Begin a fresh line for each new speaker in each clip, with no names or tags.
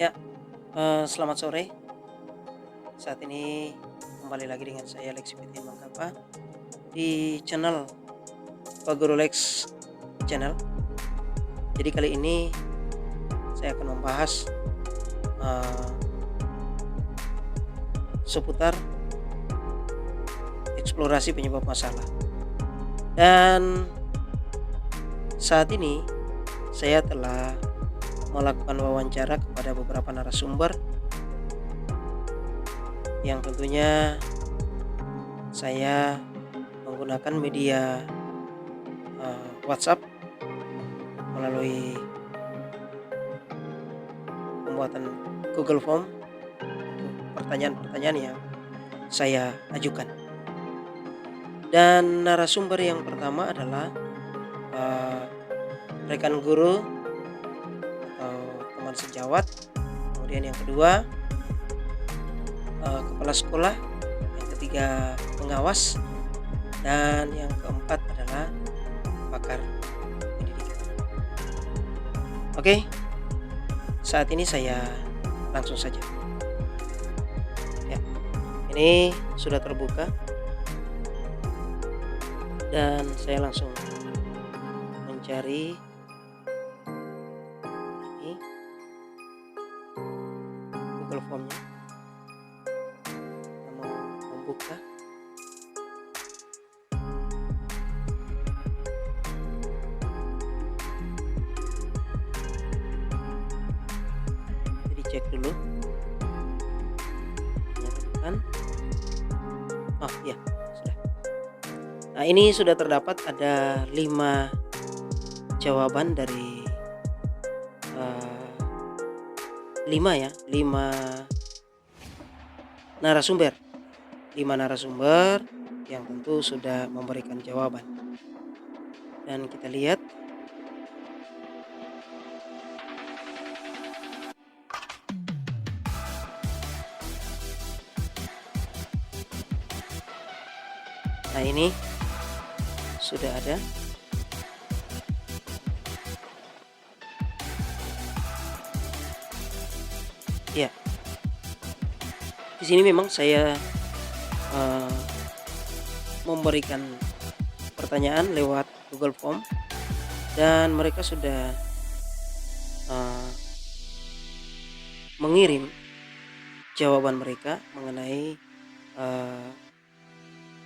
Ya, selamat sore. Saat ini kembali lagi dengan saya Lex Fitri Mangkapa di channel Pak Guru Lex Channel. Jadi kali ini saya akan membahas eh, seputar eksplorasi penyebab masalah. Dan saat ini saya telah melakukan wawancara kepada beberapa narasumber yang tentunya saya menggunakan media WhatsApp melalui pembuatan Google Form untuk pertanyaan-pertanyaan yang saya ajukan. Dan narasumber yang pertama adalah eh, rekan guru atau teman sejawat. Kemudian yang kedua kepala sekolah, yang ketiga pengawas, dan yang keempat adalah pakar pendidikan. Oke, saat ini saya langsung saja. Ya, ini sudah terbuka dan saya langsung mencari ini Google Form-nya. Kita mau membuka. Jadi cek dulu. Nyalakan. Oh iya, sudah. Nah, ini sudah terdapat ada 5 jawaban dari 5 narasumber. 5 narasumber yang tentu sudah memberikan jawaban. Dan kita lihat nah, ini sudah ada. Ya, di sini memang saya memberikan pertanyaan lewat Google Form dan mereka sudah mengirim jawaban mereka mengenai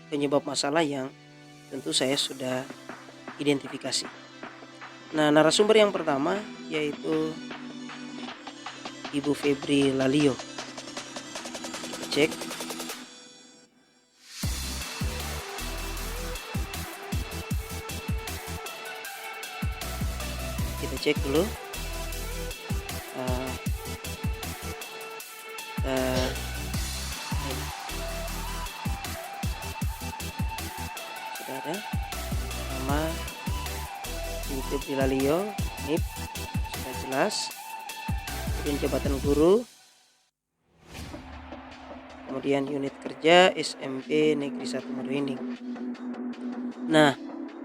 penyebab masalah yang tentu saya sudah identifikasi. Nah, narasumber yang pertama yaitu Ibu Febri Lalio. Kita cek. Kita cek dulu. Sudah ada nama Ibu Febri Lalio, NIP sudah jelas. Kemudian jabatan guru, kemudian unit kerja SMP Negeri 1 Meruining. Nah,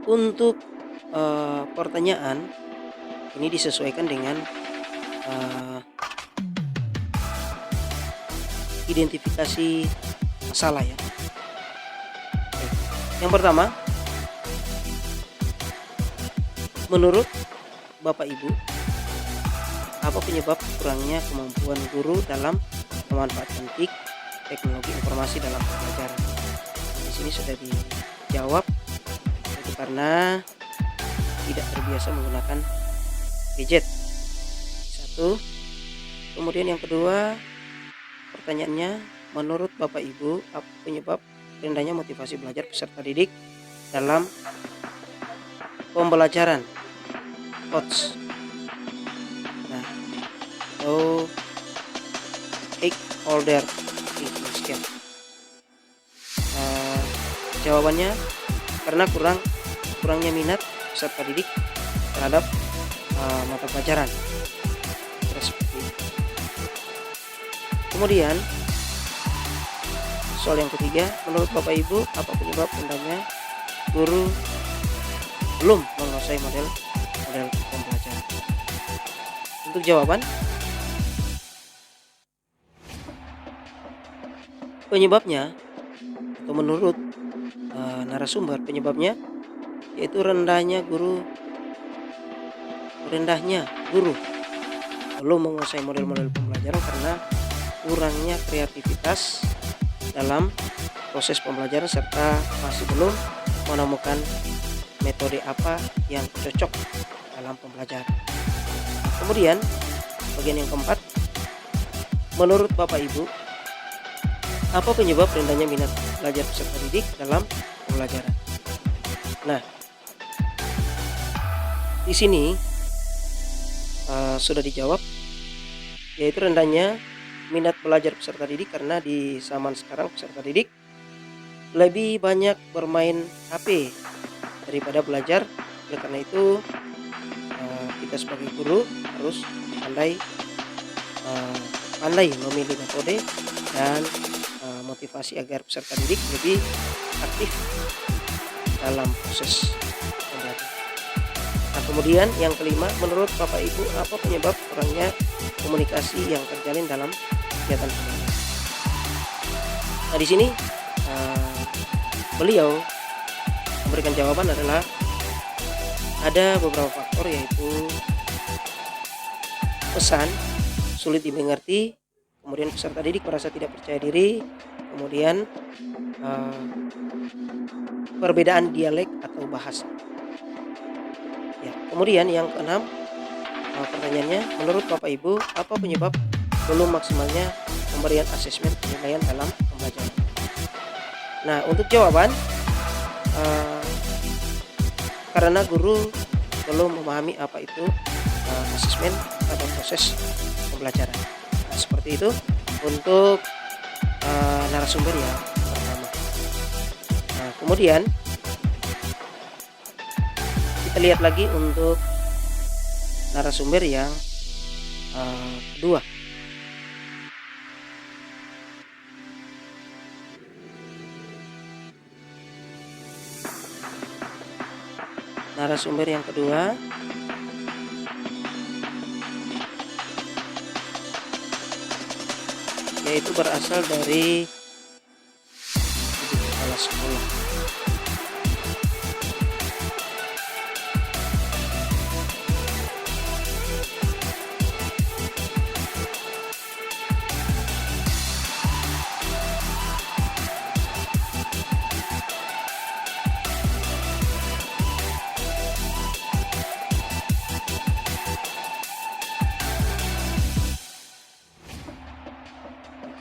untuk pertanyaan ini disesuaikan dengan identifikasi masalah ya. Oke. Yang pertama, menurut Bapak Ibu, apa penyebab kurangnya kemampuan guru dalam memanfaatkan TIK, teknologi informasi dalam pembelajaran? Di sini sudah dijawab, itu karena tidak terbiasa menggunakan gadget. Satu. Kemudian yang kedua, pertanyaannya, menurut Bapak Ibu, apa penyebab rendahnya motivasi belajar peserta didik dalam pembelajaran COTS? Nah, atau stakeholder sekian. Jawabannya karena kurangnya minat peserta didik terhadap mata pelajaran. Seperti itu. Kemudian soal yang ketiga, menurut Bapak Ibu, apa penyebab rendahnya guru belum menguasai model pembelajaran? Untuk jawaban Penyebabnya atau menurut narasumber, penyebabnya yaitu rendahnya guru belum menguasai model-model pembelajaran karena kurangnya kreativitas dalam proses pembelajaran serta masih belum menemukan metode apa yang cocok dalam pembelajaran. Kemudian bagian yang keempat, menurut Bapak Ibu, apa penyebab rendahnya minat belajar peserta didik dalam pembelajaran? Nah, di sini sudah dijawab, yaitu rendahnya minat belajar peserta didik karena di zaman sekarang peserta didik lebih banyak bermain HP daripada belajar. Oleh karena itu kita sebagai guru harus pandai memilih metode dan motivasi agar peserta didik lebih aktif dalam proses pembelajaran. Nah, kemudian yang kelima, menurut Bapak Ibu, apa penyebab kurangnya komunikasi yang terjalin dalam kegiatan pembelajaran? Nah, di sini beliau memberikan jawaban adalah ada beberapa faktor, yaitu pesan sulit dimengerti, kemudian peserta didik merasa tidak percaya diri, kemudian perbedaan dialek atau bahasa. Ya, kemudian yang keenam, pertanyaannya, menurut Bapak Ibu, apa penyebab belum maksimalnya pemberian asesmen penilaian dalam pembelajaran? Nah, untuk jawaban, karena guru belum memahami apa itu asesmen pada proses pembelajaran. Nah, seperti itu untuk narasumber yang pertama. Nah, kemudian kita lihat lagi untuk narasumber yang kedua. Narasumber yang kedua yaitu berasal dari kepala sekolah.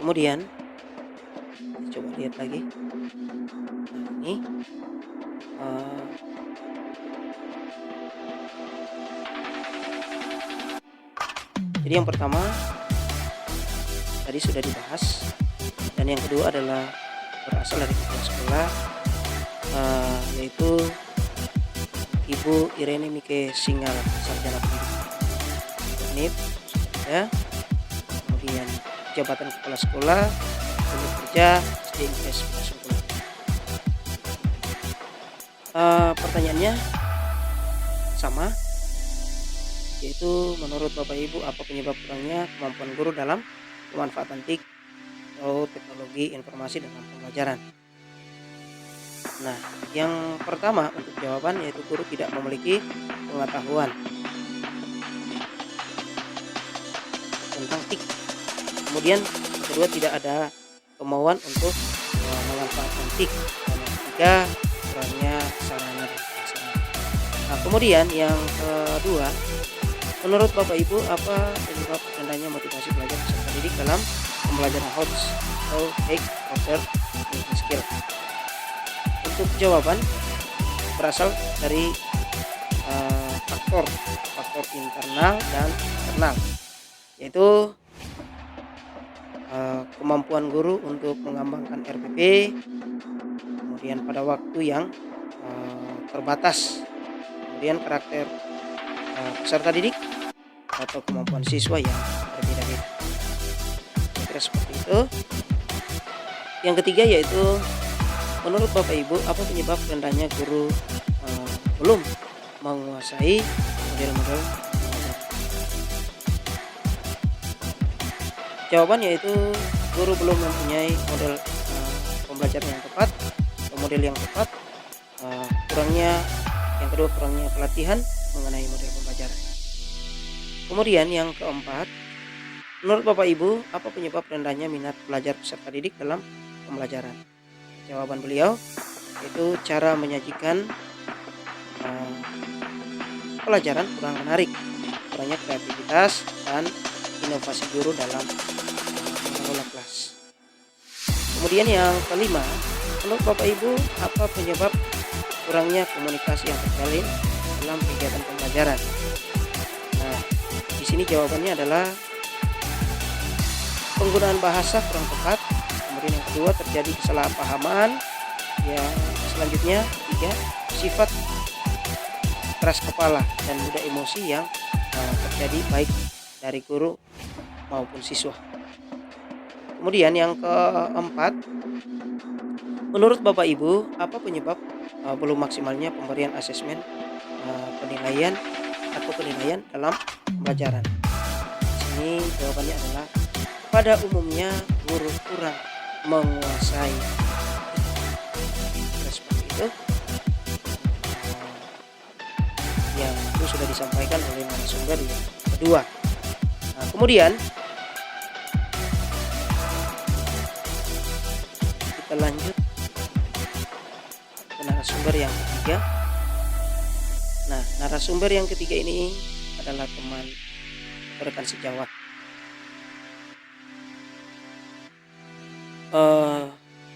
Kemudian coba lihat lagi. Nah, ini jadi yang pertama tadi sudah dibahas, dan yang kedua adalah berasal dari kepala sekolah, yaitu Ibu Irene Mike Singal, sarjana pendidikan teknik, ya. Kemudian jabatan kepala sekolah, unit kerja SD IPS Pasungkulan. Pertanyaannya sama, yaitu menurut Bapak Ibu, apa penyebab kurangnya kemampuan guru dalam pemanfaatan TIK atau teknologi informasi dalam pembelajaran? Nah, yang pertama untuk jawaban yaitu guru tidak memiliki pengetahuan tentang TIK. Kemudian kedua, tidak ada kemauan untuk memanfaatkan TIK. Dan yang ketiga, kurangnya sarana dan prasarana. Nah, kemudian yang kedua, menurut Bapak Ibu, apa penyebab rendahnya motivasi belajar peserta didik dalam pembelajaran HOTS atau High Order Thinking Skill? Untuk jawaban berasal dari faktor internal dan eksternal, yaitu kemampuan guru untuk mengembangkan RPP, kemudian pada waktu yang terbatas, kemudian karakter peserta didik atau kemampuan siswa yang berbeda-beda. Kira seperti itu. Yang ketiga yaitu, menurut Bapak Ibu, apa penyebab rendahnya guru belum menguasai model-model pembelajaran? Jawaban yaitu guru belum mempunyai model pembelajaran yang tepat, model yang tepat, yang kedua kurangnya pelatihan mengenai model pembelajaran. Kemudian yang keempat, menurut Bapak Ibu, apa penyebab rendahnya minat belajar peserta didik dalam pembelajaran? Jawaban beliau yaitu cara menyajikan pelajaran kurang menarik, kurangnya kreativitas dan inovasi guru dalam mengelola kelas. Kemudian yang kelima, menurut Bapak Ibu, apa penyebab kurangnya komunikasi yang terjalin dalam kegiatan pembelajaran? Nah, di sini jawabannya adalah penggunaan bahasa kurang tepat. Kemudian yang kedua, terjadi kesalahpahaman. Yang selanjutnya, ketiga, sifat keras kepala dan mudah emosi yang terjadi baik dari guru maupun siswa. Kemudian yang keempat, menurut Bapak Ibu, apa penyebab belum maksimalnya pemberian asesmen penilaian dalam pembelajaran? Ini jawabannya adalah pada umumnya guru kurang menguasai. Seperti itu yang itu sudah disampaikan oleh narasumber yang kedua. Nah, kemudian kita lanjut ke narasumber yang ketiga. Nah, narasumber yang ketiga ini adalah teman rekan sejawat.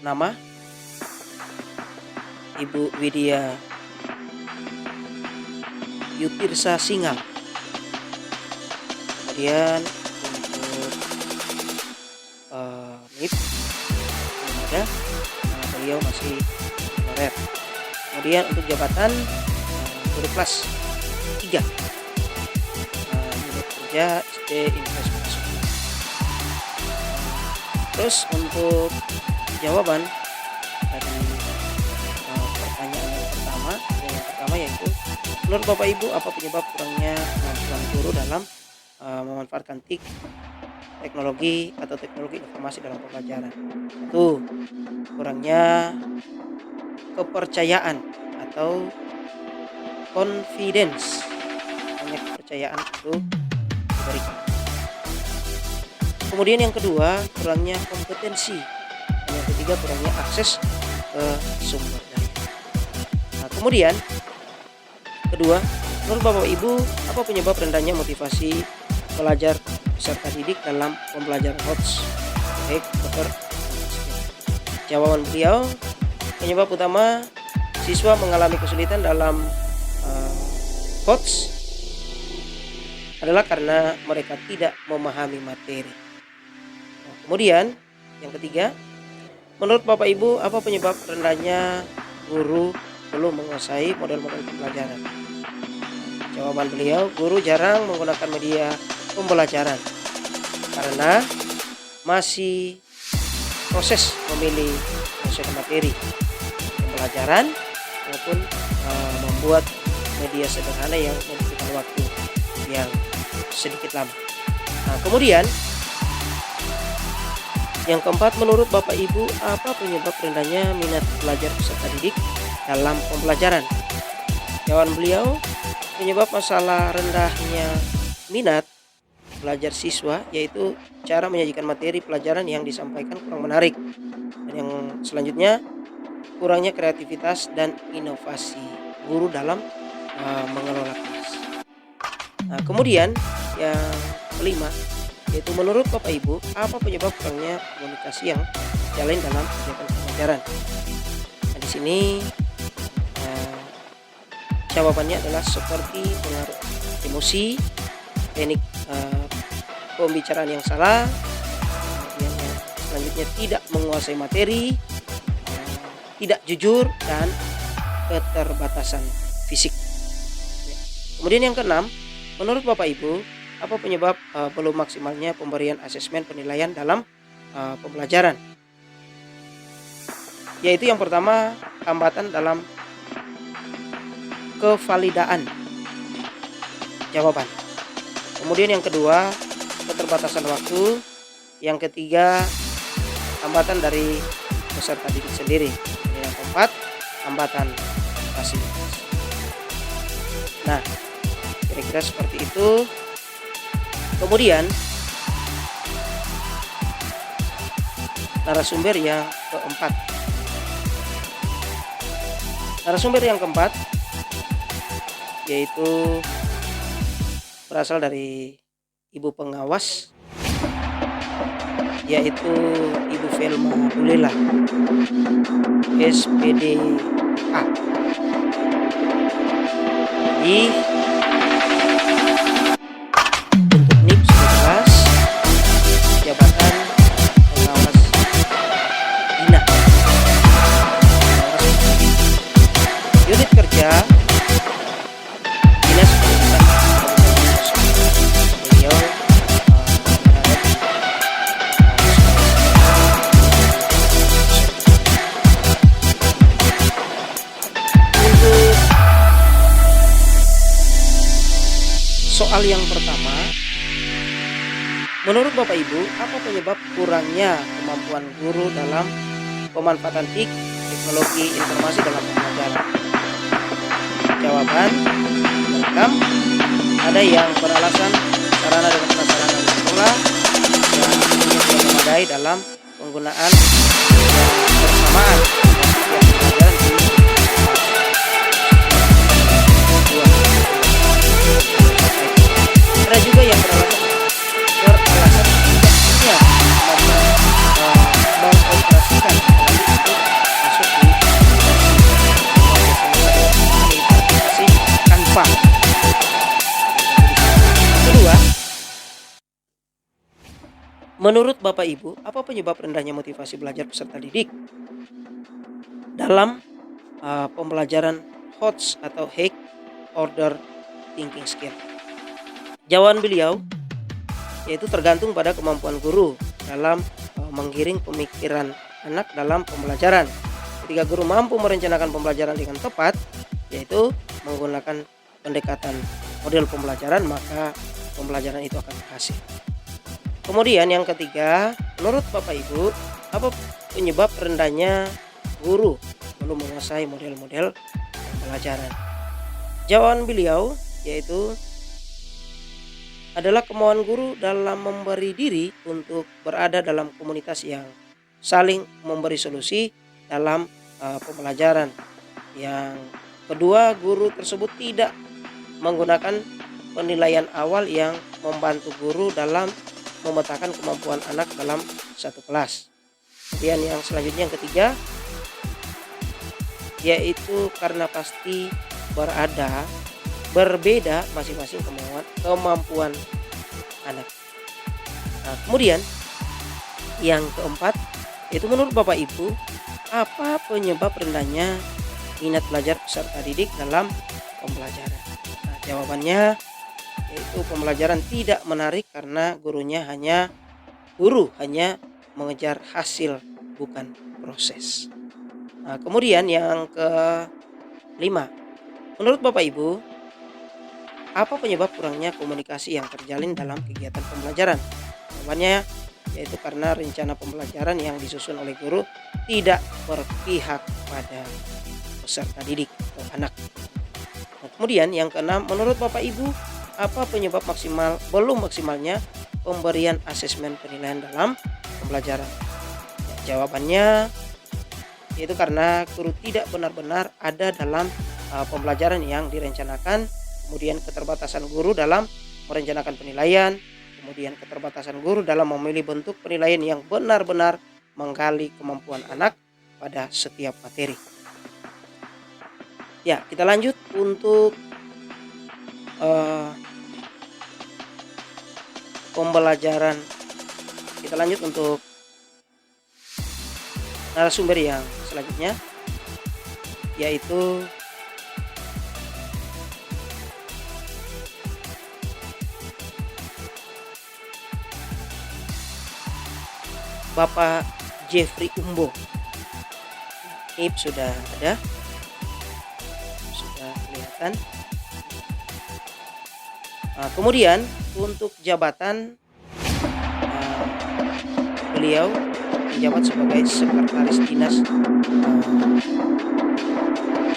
Nama Ibu Widya Yutirsa Singal. Kemudian untuk MIP belum ada, beliau masih honorer. Kemudian untuk jabatan guru kelas 3, unit kerja SD Investasi. Terus untuk jawaban dari pertanyaan yang pertama yaitu, menurut Bapak Ibu, apa penyebab kurangnya kemampuan guru dalam memanfaatkan teknologi atau teknologi informasi dalam pembelajaran? Itu kurangnya kepercayaan atau confidence, hanya kepercayaan itu diberikan. Kemudian yang kedua, kurangnya kompetensi. Dan yang ketiga, kurangnya akses ke sumber daya. Nah, kemudian kedua, menurut Bapak Ibu, apa penyebab rendahnya motivasi pelajar peserta didik dalam pembelajaran HOTS? Baik, dokter. Jawaban beliau, penyebab utama siswa mengalami kesulitan dalam HOTS adalah karena mereka tidak memahami materi. Nah, kemudian yang ketiga, menurut Bapak Ibu, apa penyebab rendahnya guru belum menguasai model-model pembelajaran? Jawaban beliau, guru jarang menggunakan media pembelajaran karena masih proses memilih materi pembelajaran maupun membuat media sederhana yang membutuhkan waktu yang sedikit lama. Nah, kemudian yang keempat, menurut Bapak Ibu, apa penyebab rendahnya minat belajar peserta didik dalam pembelajaran? Jawaban beliau, penyebab masalah rendahnya minat belajar siswa yaitu cara menyajikan materi pelajaran yang disampaikan kurang menarik. Dan yang selanjutnya, kurangnya kreativitas dan inovasi guru dalam mengelola kelas. Nah, kemudian yang kelima, yaitu menurut Bapak Ibu, apa penyebab kurangnya komunikasi yang terjalin dalam kegiatan pembelajaran? Nah, di sini jawabannya adalah seperti pengaruh emosi, teknik pembicaraan yang salah, kemudian yang selanjutnya tidak menguasai materi, tidak jujur, dan keterbatasan fisik. Kemudian yang keenam, menurut Bapak Ibu, apa penyebab belum maksimalnya pemberian asesmen penilaian dalam pembelajaran? Yaitu yang pertama, hambatan dalam kevalidaan jawaban. Kemudian yang kedua, keterbatasan waktu. Yang ketiga, hambatan dari peserta didik sendiri. Yang keempat, hambatan fasilitas. Nah, kira-kira seperti itu. Kemudian narasumber yang keempat. Narasumber yang keempat yaitu berasal dari ibu pengawas, yaitu Ibu Velma Bulela, SPDA. Jadi untuk NIP sudah jelas, jabatan pengawas Bina, unit kerja Dinas Pendidikan Kabupaten Sumsel. Beliau berada di untuk soal yang pertama, menurut Bapak Ibu, apa penyebab kurangnya kemampuan guru dalam pemanfaatan TIK, teknologi informasi dalam pembelajaran? Jawaban beragam. Ada yang beralasan sarana dan prasarana di sekolah yang tidak memadai dalam penggunaan yang bersamaan dan setiap pembelajaran di ada juga yang beralasan tidak punya kemampuan mengoperasikan untuk masuk di aplikasi Canva. Kedua, menurut Bapak Ibu, apa penyebab rendahnya motivasi belajar peserta didik dalam pembelajaran HOTS atau High Order Thinking Skill? Jawaban beliau yaitu tergantung pada kemampuan guru dalam menggiring pemikiran anak dalam pembelajaran. Ketika guru mampu merencanakan pembelajaran dengan tepat, yaitu menggunakan pendekatan model pembelajaran, maka pembelajaran itu akan berhasil. Kemudian yang ketiga, menurut Bapak Ibu, apa penyebab rendahnya guru belum menguasai model-model pembelajaran? Jawaban beliau yaitu adalah kemauan guru dalam memberi diri untuk berada dalam komunitas yang saling memberi solusi dalam pembelajaran. Yang kedua, guru tersebut tidak menggunakan penilaian awal yang membantu guru dalam memetakan kemampuan anak dalam satu kelas. Kemudian yang selanjutnya yang ketiga, yaitu karena pasti berbeda masing-masing kemampuan anak. Nah, kemudian yang keempat, yaitu menurut Bapak Ibu, apa penyebab rendahnya minat belajar peserta didik dalam pembelajaran? Nah, jawabannya yaitu pembelajaran tidak menarik karena guru hanya mengejar hasil bukan proses. Nah, kemudian yang kelima, menurut Bapak Ibu, apa penyebab kurangnya komunikasi yang terjalin dalam kegiatan pembelajaran? Jawabannya yaitu karena rencana pembelajaran yang disusun oleh guru tidak berpihak pada peserta didik atau anak. Nah, kemudian yang keenam, menurut Bapak Ibu, apa penyebab belum maksimalnya pemberian asesmen penilaian dalam pembelajaran? Ya, jawabannya yaitu karena guru tidak benar-benar ada dalam pembelajaran yang direncanakan. Kemudian keterbatasan guru dalam merencanakan penilaian, kemudian keterbatasan guru dalam memilih bentuk penilaian yang benar-benar menggali kemampuan anak pada setiap materi. Ya, kita lanjut untuk pembelajaran. Kita lanjut untuk narasumber yang selanjutnya, yaitu Bapak Jeffrey Umbo. Ini sudah ada, sudah kelihatan. Nah, kemudian untuk jabatan beliau menjabat sebagai Sekretaris Dinas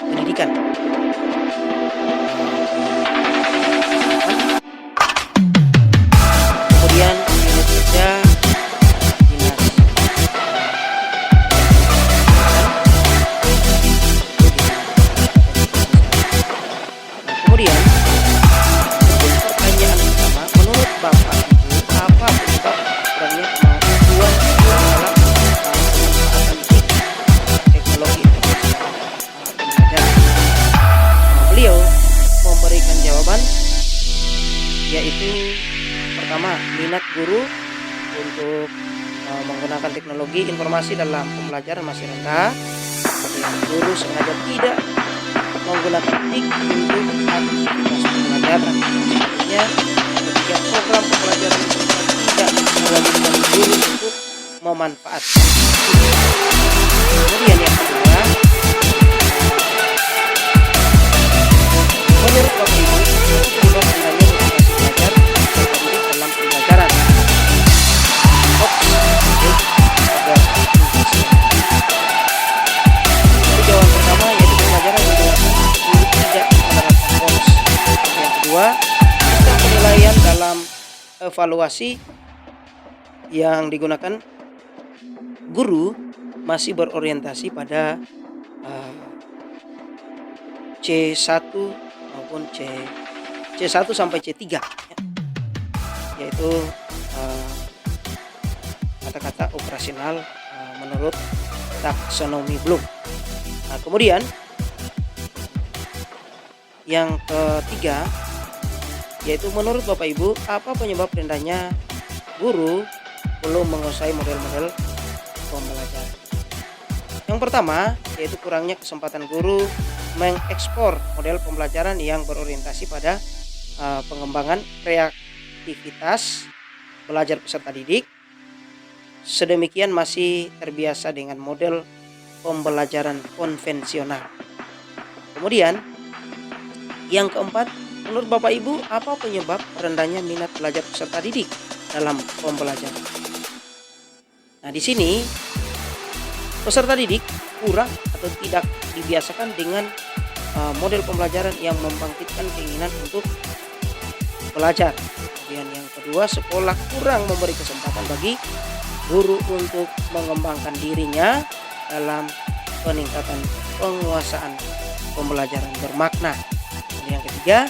Pendidikan di kemudian unit kerja dinas kemudian untuk pertanyaan pertama, menurut Bapak Ibu apa penyebab kurangnya kemampuan dalam pemanfaatan teknologi informasi pembelajaran? Beliau memberikan jawaban yaitu pertama, minat guru untuk menggunakan teknologi informasi dalam pembelajaran masih rendah. Kemudian guru sengaja tidak menggunakan TIK untuk aktivitas pembelajaran. Selanjutnya, ketika program pembelajaran tidak mewajibkan guru untuk memanfaatkan TIK. Kemudian yang kedua, menurut Bapak Ibu, penyebab rendahnya motivasi belajar peserta didik dalam pembelajaran. Jadi jawaban pertama yaitu pembelajaran yang dilakukan guru tidak menerapkan bonus. Yang kedua, sistem penilaian dalam evaluasi yang digunakan guru masih berorientasi pada C1 maupun C1 sampai C3 ya, yaitu kata-kata operasional menurut taksonomi Bloom. Nah, kemudian yang ketiga yaitu menurut Bapak Ibu apa penyebab rendahnya guru belum menguasai model-model pembelajaran? Yang pertama yaitu kurangnya kesempatan guru mengekspor model pembelajaran yang berorientasi pada pengembangan kreativitas belajar peserta didik. Sedemikian masih terbiasa dengan model pembelajaran konvensional. Kemudian yang keempat, menurut Bapak Ibu apa penyebab rendahnya minat belajar peserta didik dalam pembelajaran? Nah, di sini peserta didik kurang atau tidak dibiasakan dengan model pembelajaran yang membangkitkan keinginan untuk belajar. Kemudian yang kedua, sekolah kurang memberi kesempatan bagi guru untuk mengembangkan dirinya dalam peningkatan penguasaan pembelajaran bermakna. Dan yang ketiga,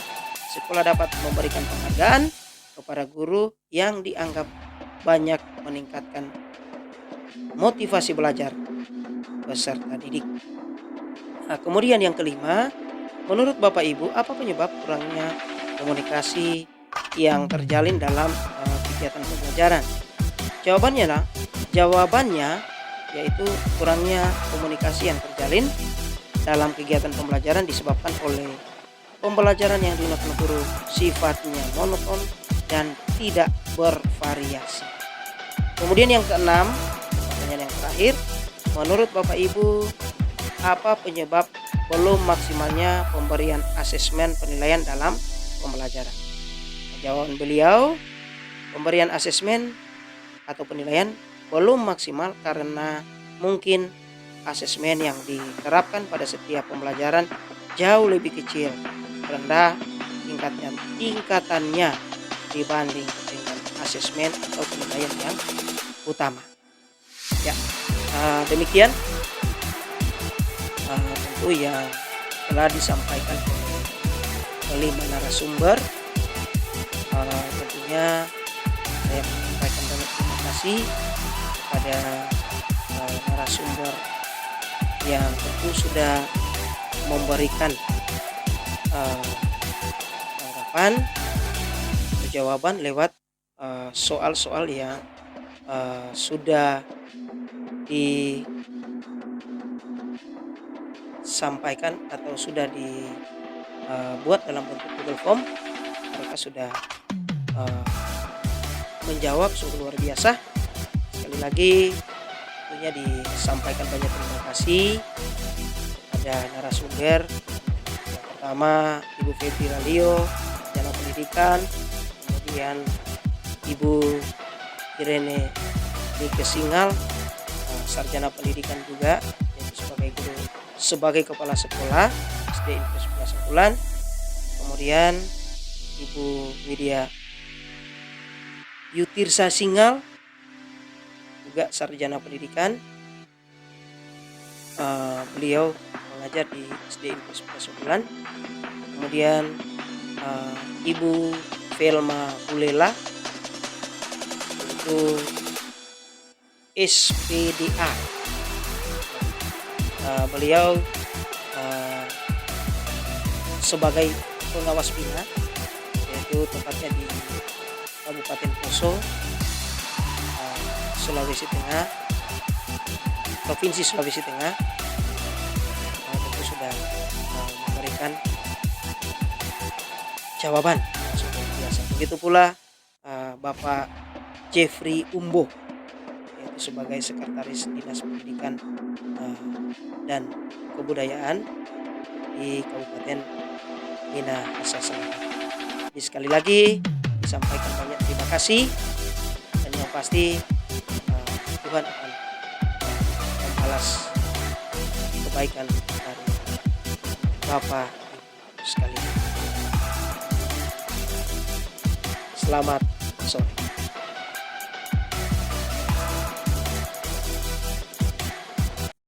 sekolah dapat memberikan penghargaan kepada guru yang dianggap banyak meningkatkan motivasi belajar peserta didik. Nah, kemudian yang kelima, menurut Bapak Ibu apa penyebab kurangnya komunikasi yang terjalin dalam kegiatan pembelajaran? Jawabannya yaitu kurangnya komunikasi yang terjalin dalam kegiatan pembelajaran disebabkan oleh pembelajaran yang digunakan guru sifatnya monoton dan tidak bervariasi. Kemudian yang keenam, pertanyaan yang terakhir, menurut Bapak Ibu apa penyebab belum maksimalnya pemberian asesmen penilaian dalam pembelajaran? Jawaban beliau, pemberian asesmen atau penilaian belum maksimal karena mungkin asesmen yang diterapkan pada setiap pembelajaran jauh lebih kecil, rendah tingkatannya dibanding dengan asesmen atau penilaian yang utama. Ya, demikian tentu yang telah disampaikan oleh kelima narasumber. Tentunya saya menyampaikan banyak terima kasih kepada narasumber yang tentu sudah memberikan tanggapan atau jawaban lewat soal-soal yang sudah disampaikan atau sudah dibuat dalam bentuk Google Form. Mereka sudah menjawab sungguh luar biasa. Sekali lagi tentunya disampaikan banyak terima kasih kepada narasumber. Yang pertama Ibu Febri Ralio, Sarjana Pendidikan, kemudian Ibu Irene Nike Singal, sarjana pendidikan juga, yaitu sebagai kepala sekolah SD Negeri 11 Sakulan. Kemudian Ibu Widya Yutirsa Singal, juga sarjana pendidikan. Beliau mengajar di SD Negeri 11 Sakulan. Kemudian Ibu Velma Bulela, itu SPDA. Beliau sebagai pengawas bina, yaitu tempatnya di Kabupaten Poso, Sulawesi Tengah, Provinsi Sulawesi Tengah. Tentu sudah memberikan jawaban yang sudah biasa. Begitu pula Bapak Jeffrey Umbo, yaitu sebagai Sekretaris Dinas Pendidikan dan Kebudayaan di Kabupaten Minahasa Selatan. Jadi sekali lagi disampaikan banyak terima kasih, dan yang pasti Tuhan akan membalas kebaikan dari Bapak Ibu sekalian. Selamat sore.